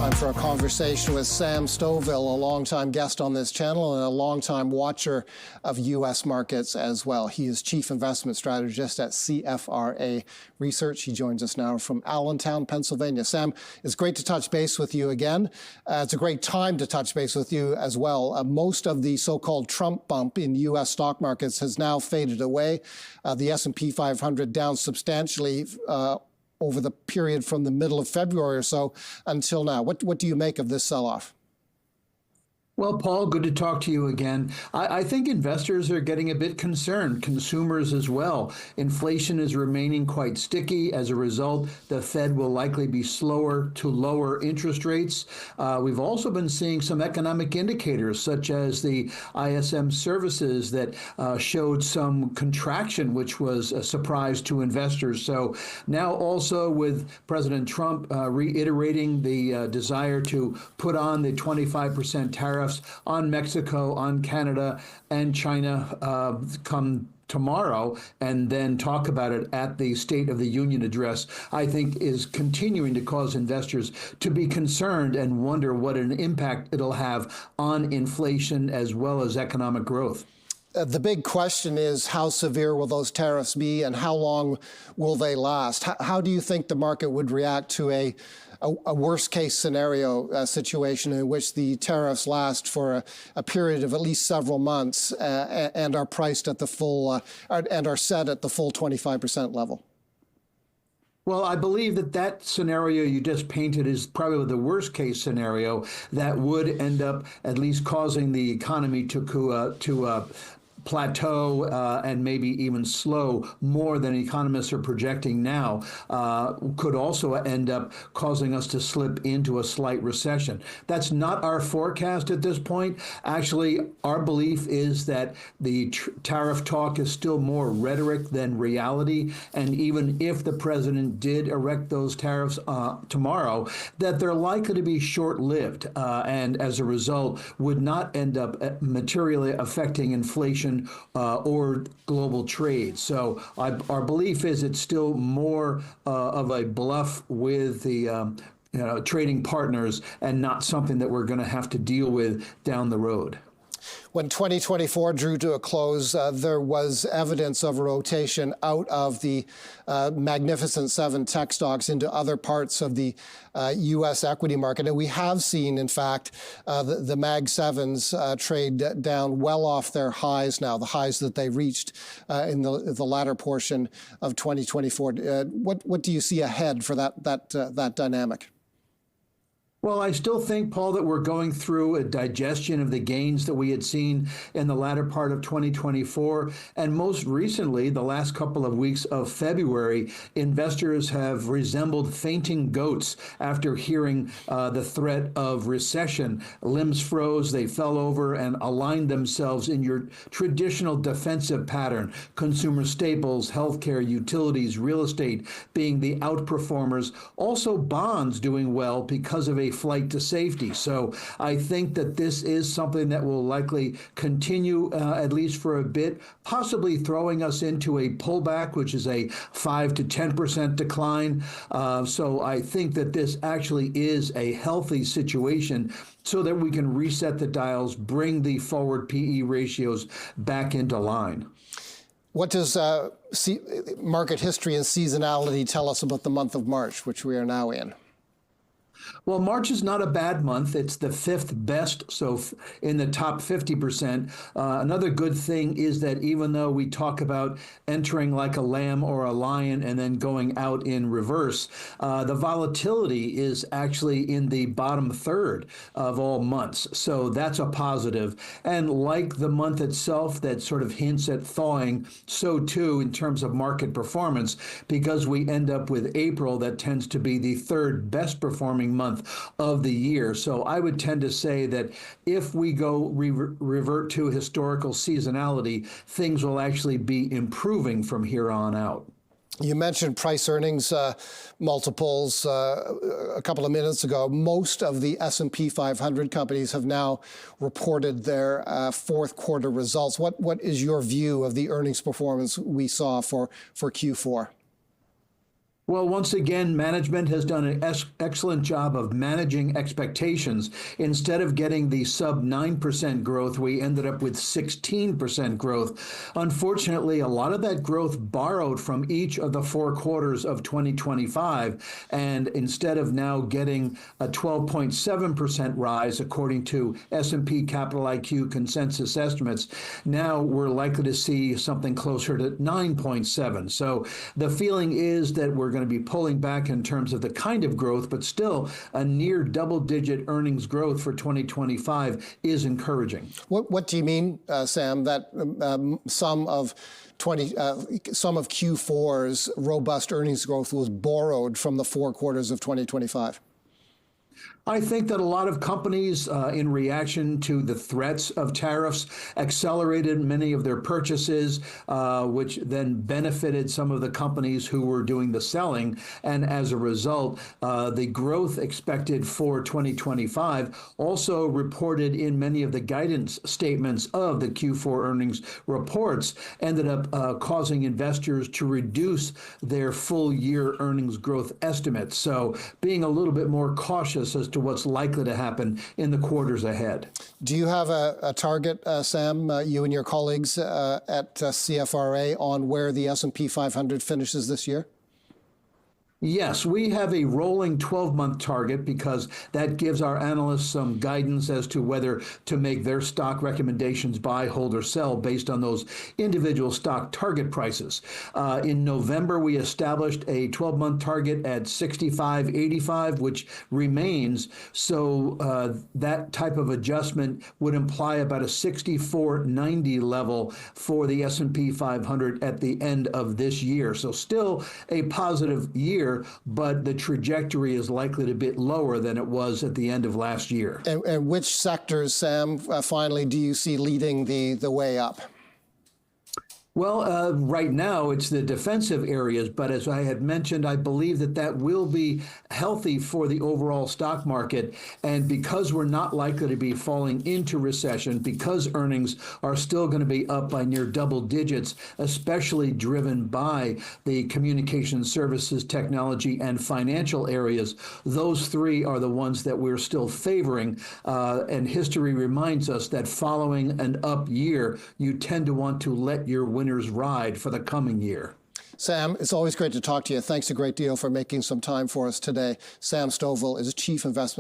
Time for a conversation with Sam Stovall, a longtime guest on this channel and a longtime watcher of U.S. markets as well. He is Chief Investment Strategist at CFRA Research. He joins us now from Allentown, Pennsylvania. Sam, it's great to touch base with you again. It's a great time to touch base with you as well. Most of the so-called Trump bump in U.S. stock markets has now faded away. The S&P 500 down substantially over the period from the middle of February or so until now. What do you make of this sell-off? Well, Paul, good to talk to you again. I think investors are getting a bit concerned, consumers as well. Inflation is remaining quite sticky. As a result, the Fed will likely be slower to lower interest rates. We've also been seeing some economic indicators, such as the ISM services that showed some contraction, which was a surprise to investors. So now also with President Trump reiterating the desire to put on the 25% tariffs on Mexico, on Canada, and China come tomorrow, and then talk about it at the State of the Union address, I think is continuing to cause investors to be concerned and wonder what an impact it'll have on inflation as well as economic growth. The big question is, how severe will those tariffs be and how long will they last? How do you think the market would react to a worst case scenario situation in which the tariffs last for a period of at least several months and are priced at the full and are set at the full 25% level? Well, I believe that scenario you just painted is probably the worst case scenario that would end up at least causing the economy to plateau and maybe even slow more than economists are projecting now, could also end up causing us to slip into a slight recession. That's not our forecast at this point. Actually, our belief is that the tariff talk is still more rhetoric than reality. And even if the president did erect those tariffs tomorrow, that they're likely to be short-lived and as a result would not end up materially affecting inflation or global trade. So our belief is it's still more of a bluff with the trading partners and not something that we're going to have to deal with down the road. When 2024 drew to a close, there was evidence of a rotation out of the Magnificent Seven tech stocks into other parts of the U.S. equity market. And we have seen, in fact, the Mag 7s trade down well off their highs now, the highs that they reached in the latter portion of 2024. What do you see ahead for that dynamic? Well, I still think, Paul, that we're going through a digestion of the gains that we had seen in the latter part of 2024. And most recently, the last couple of weeks of February, investors have resembled fainting goats after hearing the threat of recession. Limbs froze, they fell over and aligned themselves in your traditional defensive pattern. Consumer staples, healthcare, utilities, real estate being the outperformers. Also bonds doing well because of a flight to safety. So I think that this is something that will likely continue at least for a bit, possibly throwing us into a pullback, which is a 5 to 10% decline. So I think that this actually is a healthy situation so that we can reset the dials, bring the forward PE ratios back into line. What does market history and seasonality tell us about the month of March, which we are now in? Well, March is not a bad month. It's the fifth best, so in the top 50%. Another good thing is that even though we talk about entering like a lamb or a lion and then going out in reverse, the volatility is actually in the bottom third of all months. So that's a positive. And like the month itself that sort of hints at thawing, so too in terms of market performance, because we end up with April that tends to be the third best performing month of the year. So I would tend to say that if we go revert to historical seasonality, things will actually be improving from here on out. You mentioned price earnings multiples a couple of minutes ago. Most of the S&P 500 companies have now reported their fourth quarter results. What is your view of the earnings performance we saw for Q4? Well, once again, management has done an excellent job of managing expectations. Instead of getting the sub 9% growth, we ended up with 16% growth. Unfortunately, a lot of that growth borrowed from each of the 4 quarters of 2025. And instead of now getting a 12.7% rise, according to S&P Capital IQ consensus estimates, now we're likely to see something closer to 9.7. So the feeling is that we're going to be pulling back in terms of the kind of growth, but still a near double-digit earnings growth for 2025 is encouraging. What do you mean, Sam, that some of Q4's robust earnings growth was borrowed from the 4 quarters of 2025? I think that a lot of companies, in reaction to the threats of tariffs, accelerated many of their purchases, which then benefited some of the companies who were doing the selling. And as a result, the growth expected for 2025, also reported in many of the guidance statements of the Q4 earnings reports, ended up causing investors to reduce their full year earnings growth estimates. So being a little bit more cautious as to what's likely to happen in the quarters ahead. Do you have a target, Sam, you and your colleagues at CFRA, on where the S&P 500 finishes this year? Yes, we have a rolling 12-month target because that gives our analysts some guidance as to whether to make their stock recommendations buy, hold, or sell based on those individual stock target prices. In November, we established a 12-month target at 65.85, which remains. So that type of adjustment would imply about a 64.90 level for the S&P 500 at the end of this year. So still a positive year, but the trajectory is likely to be lower than it was at the end of last year. And which sectors, Sam, finally, do you see leading the way up? Well, right now it's the defensive areas, but as I had mentioned, I believe that that will be healthy for the overall stock market. And because we're not likely to be falling into recession, because earnings are still going to be up by near double digits, especially driven by the communication services, technology, and financial areas, those three are the ones that we're still favoring. And history reminds us that following an up year, you tend to want to let your winners ride for the coming year. Sam, it's always great to talk to you. Thanks a great deal for making some time for us today. Sam Stovall is Chief Investment